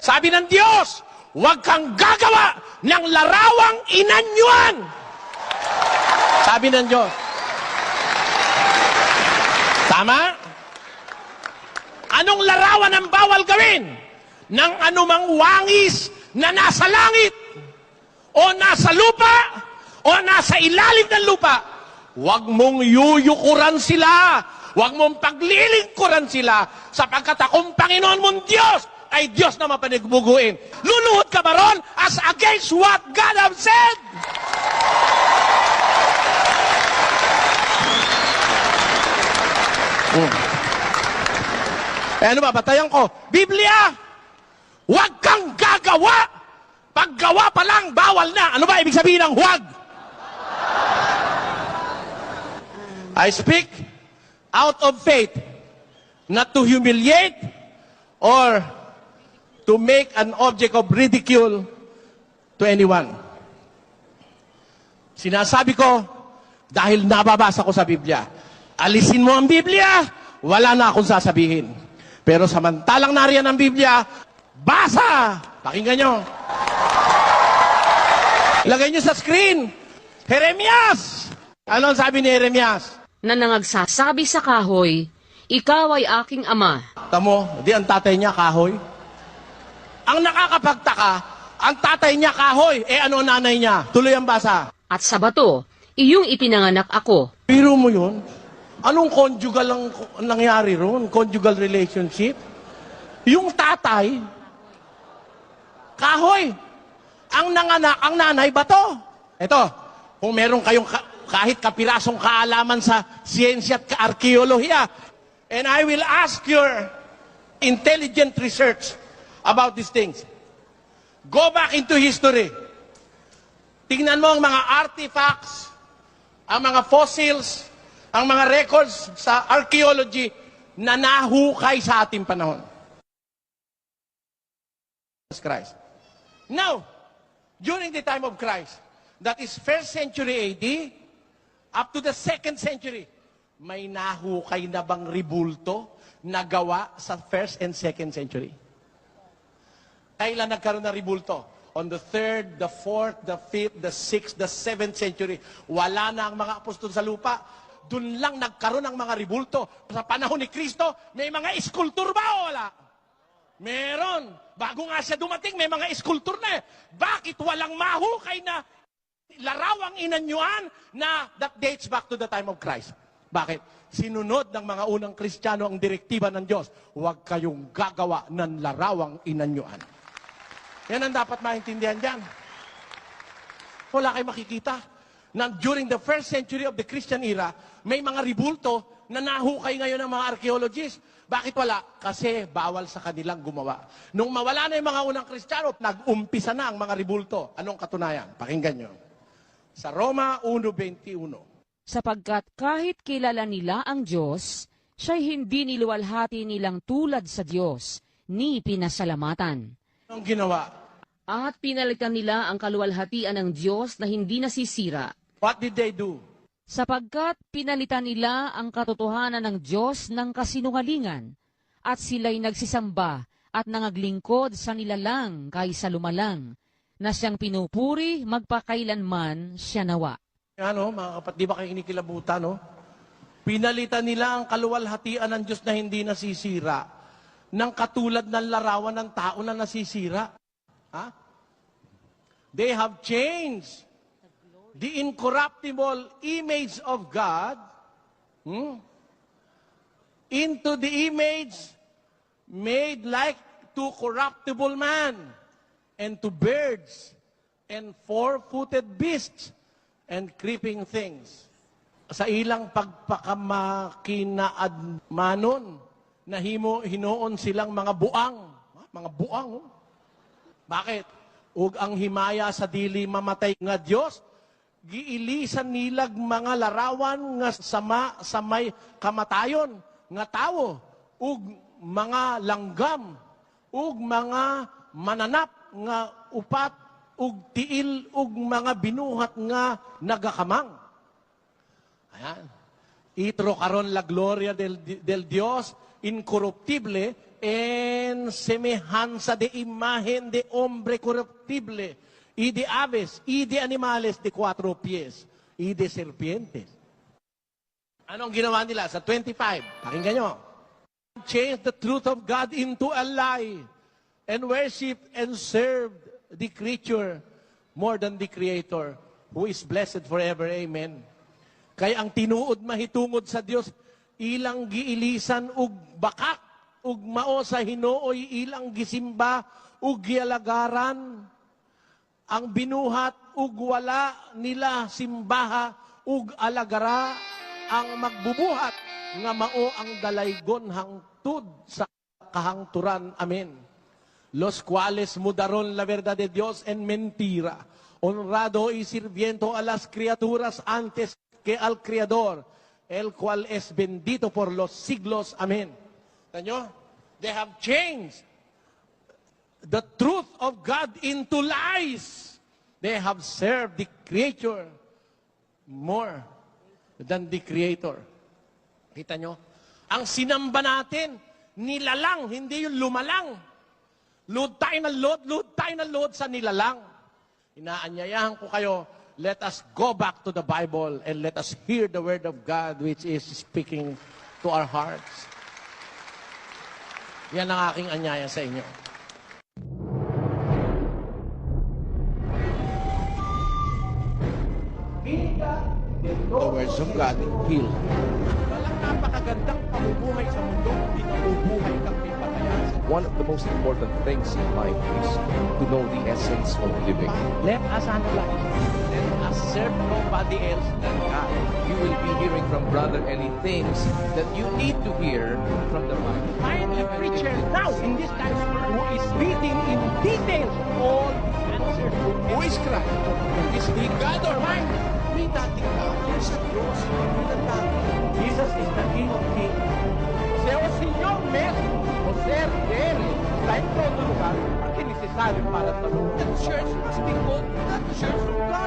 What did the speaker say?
Sabi ng Diyos, huwag kang gagawa ng larawang inanyuan. Sabi ng Diyos. Tama? Anong larawan ang bawal gawin? Ng anumang wangis na nasa langit, o nasa lupa, o nasa ilalim ng lupa. Huwag mong yuyukuran sila. Huwag mong paglilingkuran sila, sapagkat akong Panginoon mong Diyos ay Diyos na mapanigbuguin. Luluhod ka ba ron as against what God have said? Ano ba, batayan ko? Biblia! Huwag kang gagawa! Paggawa pa lang, bawal na. Ano ba ibig sabihin ng huwag? I speak out of faith, not to humiliate or to make an object of ridicule to anyone. Sinasabi ko, dahil nababasa ko sa Biblia. Alisin mo ang Biblia, wala na akong sasabihin. Pero samantalang nariyan ang Biblia, basa! Pakinggan nyo. Ilagay nyo sa screen. Jeremias! Ano ang sabi ni Jeremias? Na nangagsasabi sa kahoy, ikaw ay aking ama. Tamo, di ang tatay niya kahoy. Ang nakakapagtaka, ang tatay niya kahoy, ano ang nanay niya? Tuloy ang basa. At sa bato, iyong ipinanganak ako. Biro mo yun? Anong conjugal ang nangyari ron? Conjugal relationship? Yung tatay, kahoy. Ang nanganak, ang nanay, bato. Ito, kung meron kayong kahit kapirasong kaalaman sa siyensya at arkeolohiya, and I will ask your intelligent research about these things. Go back into history. Tingnan mo ang mga artifacts, ang mga fossils, ang mga records sa archaeology na nahukay sa ating panahon. Jesus Christ. Now, during the time of Christ, that is 1st century AD, up to the 2nd century, may nahukay na bang ribulto na gawa sa 1st and 2nd century? Kailan nagkaroon ng ribulto? On the 3rd, the 4th, the 5th, the 6th, the 7th century. Wala na ang mga apostol sa lupa. Doon lang nagkaroon ng mga ribulto. Sa panahon ni Kristo, may mga iskultur ba o wala? Meron. Bago nga siya dumating, may mga iskultur na. Bakit walang mahukay na larawang inanyuan na that dates back to the time of Christ? Bakit? Sinunod ng mga unang Kristiyano ang direktiba ng Diyos. Huwag kayong gagawa ng larawang inanyuan. Yan ang dapat maintindihan dyan. Wala kayong makikita na during the 1st century of the Christian era, may mga ribulto na nahukay ngayon ng mga archaeologists. Bakit wala? Kasi bawal sa kanilang gumawa. Nung mawala na yung mga unang Kristiyano, nag-umpisa na ang mga ribulto. Anong katunayan? Pakinggan nyo. Sa Roma 1:21. Sapagkat kahit kilala nila ang Diyos, siya'y hindi niluwalhati nilang tulad sa Diyos, ni pinasalamatan. Anong ginawa? At pinalitan nila ang kaluwalhatian ng Diyos na hindi nasisira. What did they do? Sapagkat pinalitan nila ang katotohanan ng Diyos ng kasinungalingan, at sila'y nagsisamba at nangaglingkod sa nilalang kaysa lumalang, na siyang pinupuri magpakailanman siya nawa. Ano, mga kapatid, di ba kayo inikilabutan, no? Pinalitan nila ang kaluwalhatian ng Diyos na hindi nasisira ng katulad ng larawan ng tao na nasisira. Ha? They have changed the incorruptible image of God into the image made like to corruptible man and to birds and four-footed beasts and creeping things. Sa ilang pagpakamakinaad manon, na hinoon silang mga buang. Mga buang. Oh. Bakit? Ug ang himaya sa dili mamatay nga Dios, giilisan nilag mga larawan nga sama sa may kamatayon nga tawo, ug mga langgam, ug mga mananap nga upat, ug tiil, ug mga binuhat nga nagakamang. Ayan. Itro karon la gloria del Dios, incorruptible, en semejanza de imagen de hombre corruptible, y de aves, y de animales de 4 pies, y de serpientes. Anong ginawa nila sa 25? Pakinggan nyo. Change the truth of God into a lie, and worship and serve the creature more than the Creator, who is blessed forever. Amen. Kaya ang tinuod mahitungod sa Dios, ilang giilisan ug bakak, ug mao sa Hinooy ilang gisimba ug gialagaran. Ang binuhat ug wala nila simbaha ug alagara, ang magbubuhat nga mao ang dalaygon hangtud sa kahangturan. Amen. Los cuales mudaron la verdad de Dios en mentira, honrado y sirviendo a las criaturas antes que al Creador, el cual es bendito por los siglos. Amen. Tanyo? They have changed the truth of God into lies. They have served the creature more than the Creator. Kita nyo? Ang sinamba natin, nilalang, hindi yung lumalang. Load tayo ng load sa nilalang. Inaanyayahan ko kayo, let us go back to the Bible and let us hear the Word of God which is speaking to our hearts. Yan ang aking anyaya sa inyo. The words of God heal. Walang napakagandang pamumuhay sa mundo kung nabubuhay kang may patayan. One of the most important things in life is to know the essence of living. Let us analyze. Let us serve nobody else than God. You will be hearing from Brother Eli things that you need to hear from the Bible. Find a preacher now in this time who is reading in detail all the answers to who is Christ. Is he God or man? May dating tao sa Diyos. Jesus is the King of Kings. Si o Señor mesmo, o ser de Él, está en todo lugar, porque necesario para todo. The church must be called the church of God.